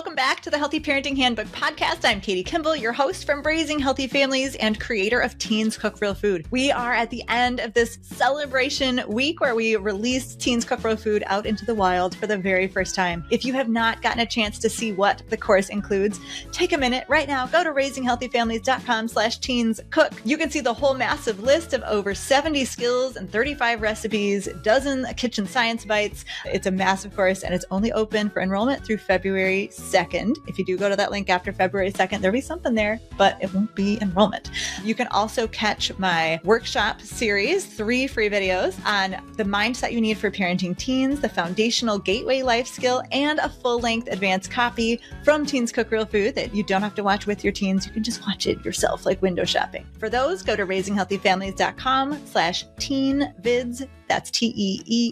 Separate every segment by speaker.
Speaker 1: Welcome back to the Healthy Parenting Handbook podcast. I'm Katie Kimball, your host from Raising Healthy Families and creator of Teens Cook Real Food. We are at the end of this celebration week where we released Teens Cook Real Food out into the wild for the very first time. If you have not gotten a chance to see what the course includes, take a minute right now. Go to raisinghealthyfamilies.com/teenscook. You can see the whole massive list of over 70 skills and 35 recipes, dozen kitchen science bites. It's a massive course and it's only open for enrollment through February 2nd. If you do go to that link after February 2nd, there'll be something there, but it won't be enrollment. You can also catch my workshop series, 3 free videos on the mindset you need for parenting teens, the foundational gateway life skill, and a full-length advanced copy from Teens Cook Real Food that you don't have to watch with your teens. You can just watch it yourself, like window shopping. For those, go to raisinghealthyfamilies.com/teenvids. That's TEENVIDS.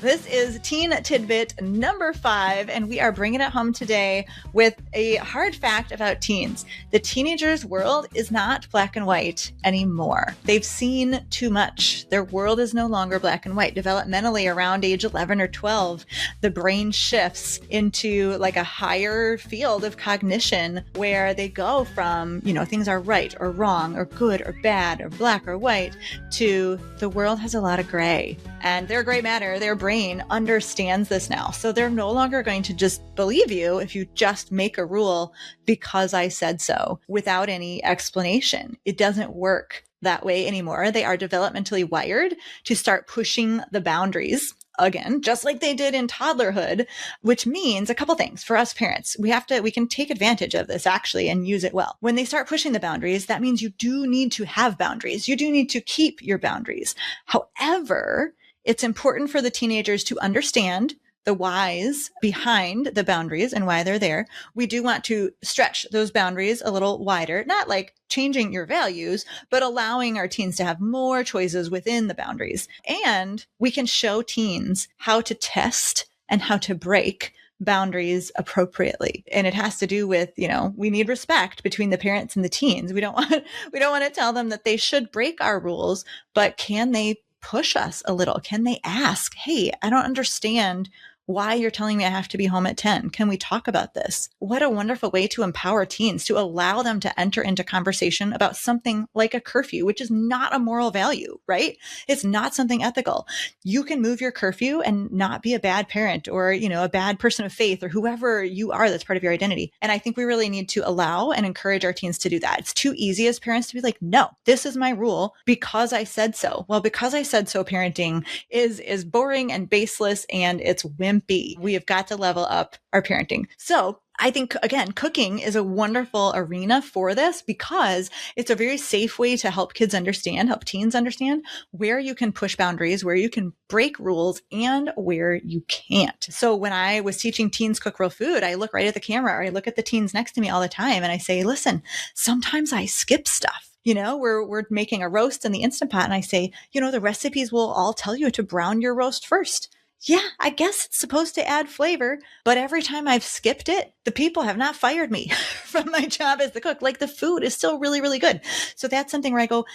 Speaker 1: This is Teen Tidbit number 5, and we are bringing it home today with a hard fact about teens. The teenagers' world is not black and white anymore. They've seen too much. Their world is no longer black and white. Developmentally, around age 11 or 12, the brain shifts into like a higher field of cognition where they go from, things are right or wrong or good or bad or black or white to the world has a lot of gray. And their gray matter, their brain understands this now. So they're no longer going to just believe you if you just make a rule because I said so without any explanation. It doesn't work that way anymore. They are developmentally wired to start pushing the boundaries. Again, just like they did in toddlerhood, which means a couple things for us parents. We can take advantage of this actually and use it well. When they start pushing the boundaries, that means you do need to have boundaries. You do need to keep your boundaries. However, it's important for the teenagers to understand the whys behind the boundaries and why they're there. We do want to stretch those boundaries a little wider, not like changing your values, but allowing our teens to have more choices within the boundaries. And we can show teens how to test and how to break boundaries appropriately. And it has to do with, we need respect between the parents and the teens. We don't want to tell them that they should break our rules, but can they push us a little? Can they ask, hey, I don't understand why you're telling me I have to be home at 10. Can we talk about this? What a wonderful way to empower teens, to allow them to enter into conversation about something like a curfew, which is not a moral value, right? It's not something ethical. You can move your curfew and not be a bad parent or, a bad person of faith or whoever you are that's part of your identity. And I think we really need to allow and encourage our teens to do that. It's too easy as parents to be like, no, this is my rule because I said so. Well, because I said so parenting is boring and baseless and it's wimpy. We have got to level up our parenting. So I think, again, cooking is a wonderful arena for this because it's a very safe way to help teens understand where you can push boundaries, where you can break rules, and where you can't. So when I was teaching Teens Cook Real Food, I look right at the camera or I look at the teens next to me all the time and I say, listen, sometimes I skip stuff. We're making a roast in the Instant Pot and I say, the recipes will all tell you to brown your roast first. Yeah, I guess it's supposed to add flavor, but every time I've skipped it, the people have not fired me from my job as the cook. Like the food is still really, really good. So that's something where I go,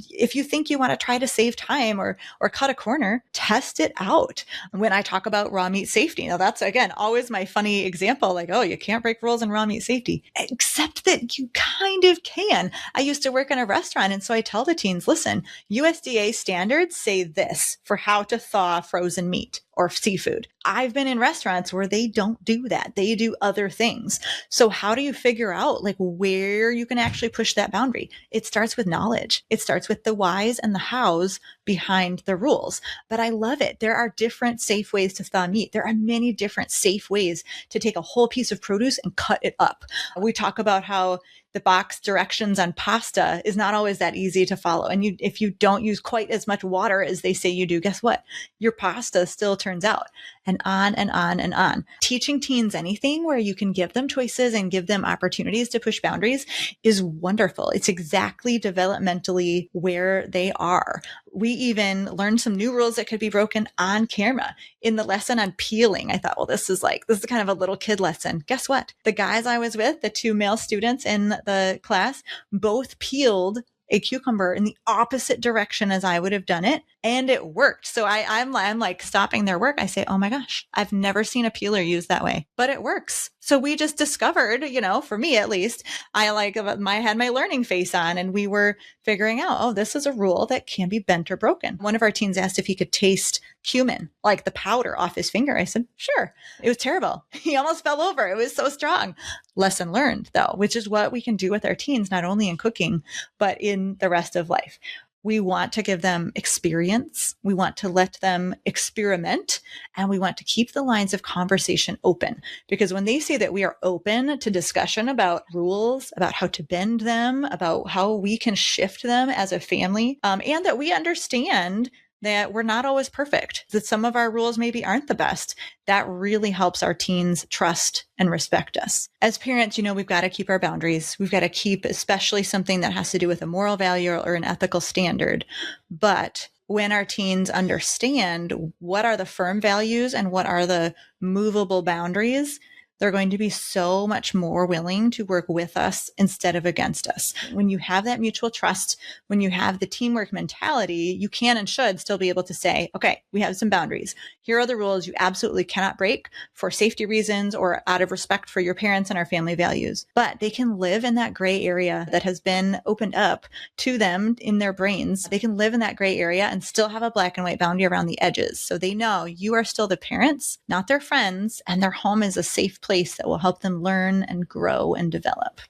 Speaker 1: if you think you want to try to save time or cut a corner, test it out. When I talk about raw meat safety, now that's, again, always my funny example, like, oh, you can't break rules in raw meat safety, except that you kind of can. I used to work in a restaurant. And so I tell the teens, listen, USDA standards say this for how to thaw frozen meat or seafood. I've been in restaurants where they don't do that. They do other things. So how do you figure out where you can actually push that boundary? It starts with knowledge. It starts with the whys and the hows behind the rules. But I love it. There are different safe ways to thaw meat. There are many different safe ways to take a whole piece of produce and cut it up. We talk about how the box directions on pasta is not always that easy to follow. And if you don't use quite as much water as they say you do, guess what? Your pasta still turns out. And on and on and on. Teaching teens anything where you can give them choices and give them opportunities to push boundaries is wonderful. It's exactly developmentally where they are. We even learned some new rules that could be broken on camera. In the lesson on peeling, I thought, well, this is kind of a little kid lesson. Guess what? The guys I was with, the 2 male students in the class, both peeled a cucumber in the opposite direction as I would have done it. And it worked. So I'm like stopping their work. I say, oh my gosh, I've never seen a peeler used that way, but it works. So we just discovered, for me at least, I had my learning face on, and we were figuring out, oh, this is a rule that can be bent or broken. One of our teens asked if he could taste cumin, like the powder, off his finger. I said, sure. It was terrible. He almost fell over. It was so strong. Lesson learned, though, which is what we can do with our teens, not only in cooking, but in the rest of life. We want to give them experience. We want to let them experiment, and we want to keep the lines of conversation open, because when they see that we are open to discussion about rules, about how to bend them, about how we can shift them as a family, and that we understand that we're not always perfect, that some of our rules maybe aren't the best, that really helps our teens trust and respect us. As parents, we've got to keep our boundaries. We've got to keep especially something that has to do with a moral value or an ethical standard. But when our teens understand what are the firm values and what are the movable boundaries, they're going to be so much more willing to work with us instead of against us. When you have that mutual trust, when you have the teamwork mentality, you can and should still be able to say, okay, we have some boundaries. Here are the rules you absolutely cannot break for safety reasons or out of respect for your parents and our family values. But they can live in that gray area that has been opened up to them in their brains. They can live in that gray area and still have a black and white boundary around the edges. So they know you are still the parents, not their friends, and their home is a safe place that will help them learn and grow and develop.